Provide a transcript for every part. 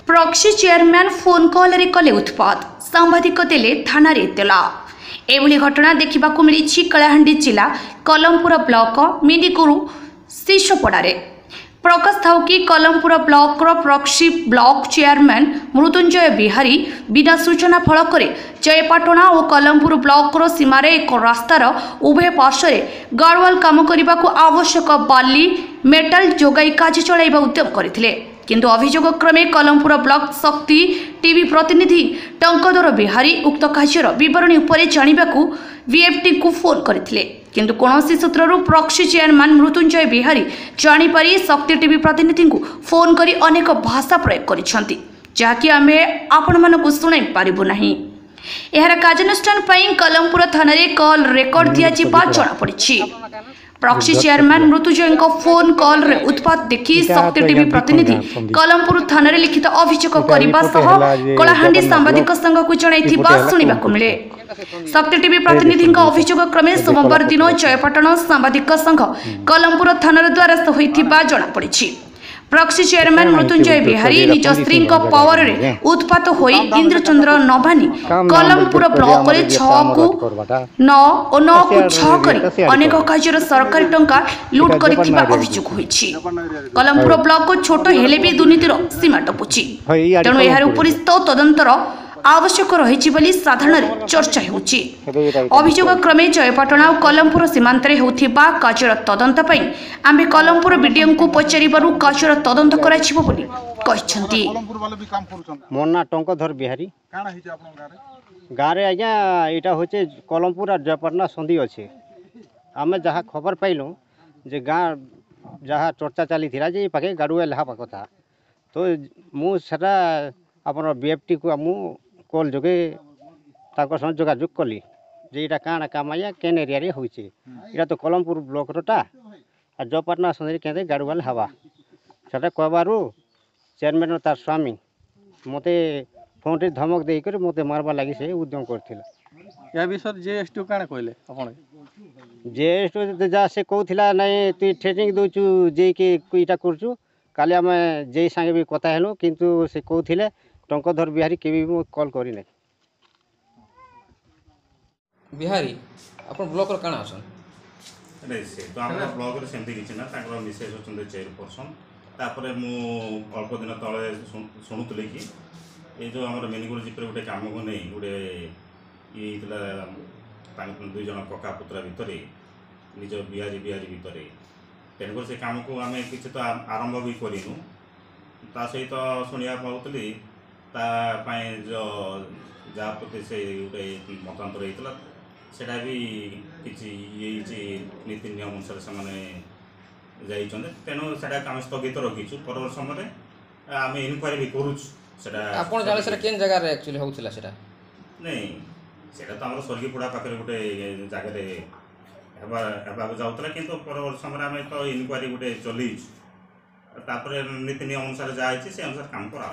Proxy chairman phone call रे कले उत्पात सांबादिक देले थाना रे इतला। एभली घटना देखा मिली कलाहांडी जिला कलमपुर ब्लॉक मिनिकुरु शिशोपड़ारे। प्रकाश थाउ कि Kalampur block proxy block chairman Mrityunjay Bihari बिना सूचना फलक जयपाटना और कलमपुर ब्लॉक सीमार एक रास्तार उभय पार्श्व गार्डवाल काम करने को आवश्यक बाली मेटाल जोगाई कार्य चलाइबा उद्यम करथिले, किंतु अभियोग क्रमे कलमपुर ब्लॉक शक्ति टीवी प्रतिनिधि टंकधर बिहारी उक्त कार्यर विवरणी उपरे जानिबाकू वीएफटी को फोन करथिले, किंतु कौनसी सूत्ररु प्रॉक्सी चेयरमैन मृत्युंजय बिहारी जानिपारी शक्ति टीवी प्रतिनिधि को फोन करी अनेक भाषा प्रयोग करिसंती, जाकि आमे आपण मानकू सुनाई पारिबु नाही। एहार कार्यानुष्ठान पई कलमपुर थाना रे कॉल रेकॉर्ड दिया जिबा जणा पड़िछि। Proxy chairman Mrityunjay phone call रे उत्पात देखि शक्ति टीवी प्रतिनिधि कलमपुर थाना रे लिखित अभियोग करबा सह कलाहांडी सांबादिक संघ को जणाइथिबा सुनिबाकू मिले। शक्ति टीवी प्रतिनिधि अभियोग क्रमे सोमवार दिन जयपाटन सांबादिक संघ कलमपुर थाना द्वारा होइथिबा जणा पड़िछि। प्रॉक्सी चेयरमैन मृत्युंजय बिहारी निज स्त्री पावर रे उत्पात होई इंद्रचंद्र नभानी कलमपुर ब्लॉक रे 6 को 9 और 9 को 6 करी अनेक कार्य सरकारी टंका लूट करिथिबा अभियोग होईछि। कलमपुर ब्लॉक को छोट हेले भी दुर्नीतिर सीमा टपुछि, तेणु एहार उपरिस्थ तदंतर आवश्यक रही बोली साधारण चर्चा होउछि। अभियोग क्रमे जयपाटना और कलमपुर सीमांतरे होउथिबा कार्यर तदंत पई आम्बे कलमपुर बीडीएम को पचारिबारु कार्यर तदंत कराइछिबो बोली कहिसंती। मोर ना टंकधर बिहारी काना हिचे आपन गारे आज्ञा एटा होचे कलमपुर और जयपाटना संधि अछि। आमे जहा खबर पाइलु जे गाँ जहा चर्चा चली थिला जे पाके गाडुआ लहा पाकथा, तो मु सेटा आपन बीएफटी को मु कॉल जोगे ताकर संग जोगाजोग कली जे एटा काना काम आया केन एरिया रे होइছে। एटा तो कलमपुर ब्लॉक रोटा आ जयपाटना संधि केते गाडुआल हवा सेटा कहबारु चेयरमैन तार स्वामी मते फोन रे धमक देई कर मते मारबा लागि से उद्यम करथिला। या विषय जेएसटी काना कहले आपण जेएसटी जा से कहथिला नै तू ट्रेनिंग दोचु जे के इटा करचु काले आम जे संगे भी कथा हेलो, किंतु से कहथिले टंकधर बिहारी केबी भी कॉल करी नै। बिहारी अपन ब्लॉक रो काना असन नै से तो हमरा ब्लॉक रे सेंती किछ ना ताकर मिसेज होचंदे चेयरपर्सन। तापरे मु अल्प दिन तळे सुनुतले कि ए जो हमर मेनिगुल जिपर गोटे काम को नै गोटे ई इतला तांक दुई जण कका पुत्रा भितरे निज बिहारी भितरे तेणुकर से काम को आम किसी तो आरंभ भी करूँ। ता सहित शुणा पाती जो जहाँ प्रति से गोटे मतांतर होता सेटा भी किसी ये नीति नियम अनुसार से तेणु से आम स्थगित रखीचु। परवर्त समय आम इनक्वारी भी करुँ जगह एक्चुअली होउथिला सेटा नहीं सेटा तो आम स्वर्गीपुड़ा पाखे गोटे जगह हेबाक जाऊला, किंतु परवर्त समय आम तो इनक्वारी गोटे चलईपर नीति नियम अनुसार जहाँ से अनुसार काम करा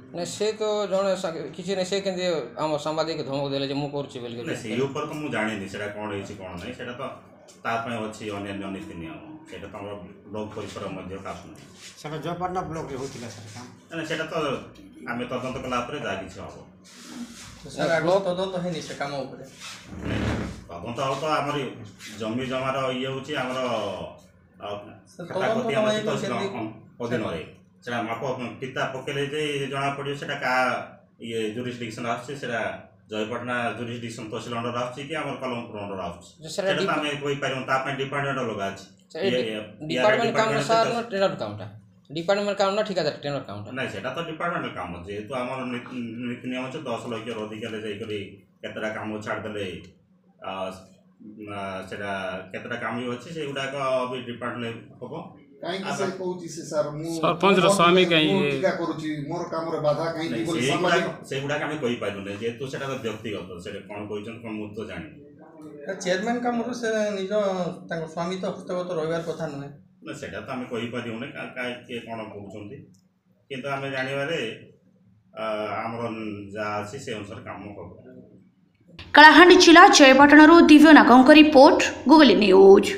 नहीं से तो जने किसी ने से केंदे हम सांबादिक धमक देले जे मु करछि बोल के से ऊपर तो मु जानि नि सेटा कोन होइछि कोन नै सेटा तो ता पय अछि अन्य नीति नियम सेटा तो हमर ब्लॉक परिसर मध्ये कास नै सेटा जयपाटना ब्लॉक रे होतिला सर काम नै सेटा तो आमे तदंत कला परे जा किछ हबो सर ब्लॉक तदंत हेनि से काम ऊपर तदंत हो तो हमर जमी जमार ये होछि हमर अधीन रे सेटा माप किता पकेले जे जना पड़ियो सेटा का ये जुरिस्डिक्शन आछे सेटा जयपाटना जुरिस्डिक्शन तहसील अंडर आछे कि हमर कलमपुर अंडर आछे सेटा हमें कोई पाइम ता पे डिपार्टमेंट लगा आछे डिपार्टमेंट काम सर न टेंडर कामटा डिपार्टमेंट काम न ठिकादार टेंडर कामटा नहीं सेटा तो डिपार्टमेंट काम जे तो हमर नीति नियम छ 10 लाख रो अधिक ले जाई करी केतरा काम छाड़ देले सेटा केतरा काम ही अछि से गुडा का अभी डिपार्टमेंट होबो काई कि से कहूची से सर मु सरपंच रो स्वामी काई टीका करूची मोर काम रे बाधा काई कि बोली सामाजिक से गुडा काम कहि पाइलु नै जे तो सेटा तो व्यक्तिगत सेटा कोन कहिचन कोन मु तो जानि चेयरमैन काम रो से निज तांग स्वामी तो हस्तगत रहिबार कथा नय ना सेटा तो आमे कहि पारिउ नै का के कोन कहउचंती, किंतु आमे जानिबारे हमर जा अछि से अनुसार काम करबो। कलाहांडी जिला जयपाटना दिव्य नागंक रिपोर्ट गूगल न्यूज।